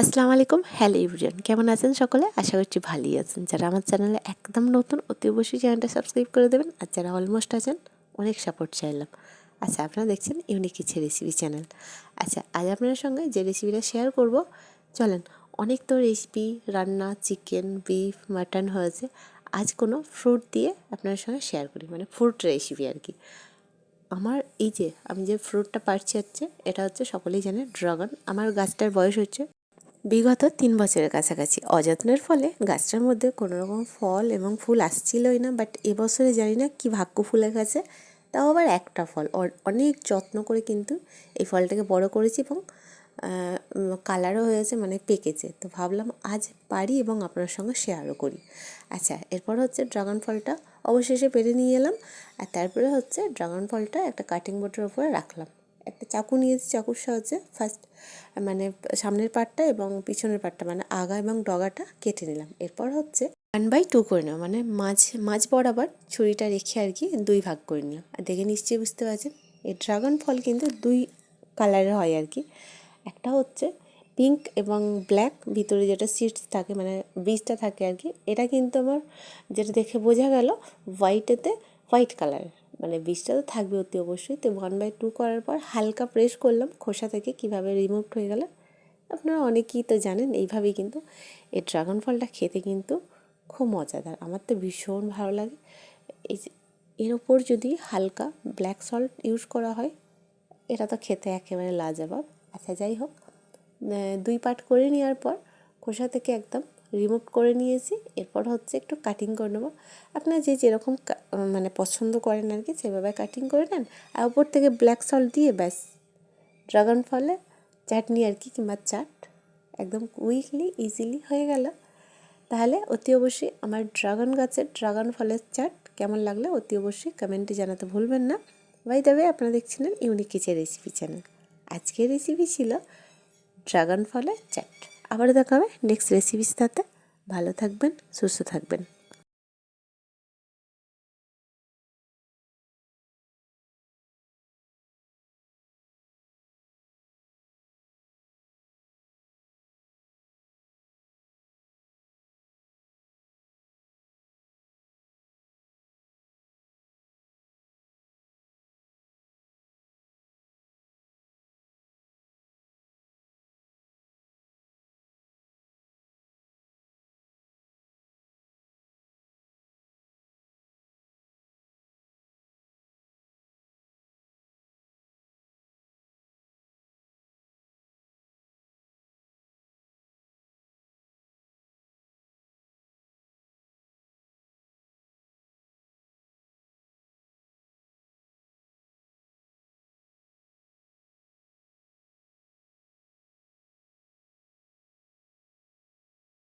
আসসালামু আলাইকুম, hello everyone, কেমন আছেন সকলে? আশা করছি ভালোই আছেন। যারা আমার চ্যানেলে একদম নতুন, অতি অবশ্যই চ্যানেলটা সাবস্ক্রাইব করে দেবেন। আর যারা অলমোস্ট আছেন, অনেক সাপোর্ট চাইলাম। আচ্ছা, আপনারা দেখছেন ইউনিক কিছু রেসিপি চ্যানেল। আচ্ছা, আজ আপনাদের সঙ্গে যে রেসিপিটা শেয়ার করব, চলেন। অনেক তো রেসিপি, রান্না, চিকেন, বিফ, মাটন হয়েছে। আজ কোনো ফ্রুট দিয়ে আপনাদের সঙ্গে শেয়ার করি, মানে ফ্রুট রেসিপি আর কি। আমার এই যে আমি যে ফ্রুটটা পারছি হচ্ছে, এটা হচ্ছে সকলেই জানে ড্রাগন। আমার গাছটার বয়স হচ্ছে বিগত 3 বছরের কাছাকাছি। অযত্নের ফলে গাছটার মধ্যে কোনো রকম ফল এবং ফুল আসছিলই না, বাট এবছরে জানি না কী ভাগ্য ফুলে গেছে, তাও আবার একটা ফল। অনেক যত্ন করে কিন্তু এই ফলটাকে বড় করেছি এবং কালারও হয়েছে, মানে পেকেছে। তো ভাবলাম আজ পারি এবং আপনার সঙ্গে শেয়ারও করি। আচ্ছা, এরপর হচ্ছে ড্রাগন ফলটা অবশেষে পেরে নিয়ে এলাম। আর তারপরে হচ্ছে ড্রাগন ফলটা একটা কাটিং বোর্ডের উপরে রাখলাম। একটা চাকু নিয়েছি, চাকুর সাহায্যে ফার্স্ট মানে সামনের পার্টটা এবং পিছনের পার্টটা, মানে আগা এবং ডগাটা কেটে নিলাম। এরপর হচ্ছে 1/2 করে নেওয়া, মানে মাঝ বরাবর ছুরিটা রেখে আর কি 2 ভাগ করে নিলাম। আর দেখে নিশ্চয়ই বুঝতে পারছেন, এই ড্রাগন ফল কিন্তু 2 কালারের হয় আর কি। একটা হচ্ছে পিঙ্ক এবং ব্ল্যাক, ভিতরে যেটা সিডস থাকে, মানে বীজটা থাকে আর কি। এটা কিন্তু আমার যেটা দেখে বোঝা গেল হোয়াইট কালারের, মানে বীজটা তো থাকবে অতি অবশ্যই। তো 1/2 করার পর হালকা প্রেস করলাম খোসা থেকে, কীভাবে রিমুভ হয়ে গেল। আপনারা অনেকেই তো জানেন। এইভাবেই কিন্তু এই ড্রাগন ফলটা খেতে কিন্তু খুব মজাদার, আমার তো ভীষণ ভালো লাগে। এই যে এর ওপর যদি হালকা ব্ল্যাক সল্ট ইউজ করা হয়, এটা তো খেতে একেবারে লাজবাব। আচ্ছা, যাই হোক, 2 পার্ট করে নেওয়ার পর খোসা থেকে একদম রিমুভ করে নিয়েছি। এরপর হচ্ছে একটু কাটিং করে নেবো। আপনারা যে যেরকম মানে পছন্দ করেন আর কি, সেভাবে কাটিং করে নেন। আর উপর থেকে ব্ল্যাক সল্ট দিয়ে ব্যাস ড্রাগন ফলে চাটনি আর কি, কিংবা চাট একদম কুইকলি ইজিলি হয়ে গেল। তাহলে অতি অবশ্যই আমার ড্রাগন গাছের ড্রাগন ফলের চাট কেমন লাগলো অতি অবশ্যই কমেন্টে জানাতে ভুলবেন না। বাই দ্য ওয়ে, আপনারা দেখছিলেন ইউনিক কিছু রেসিপি চ্যানেল। আজকের রেসিপি ছিল ড্রাগন ফলের চাট। আবার দেখা হবে নেক্সট রেসিপির সাথে। ভালো থাকবেন, সুস্থ থাকবেন।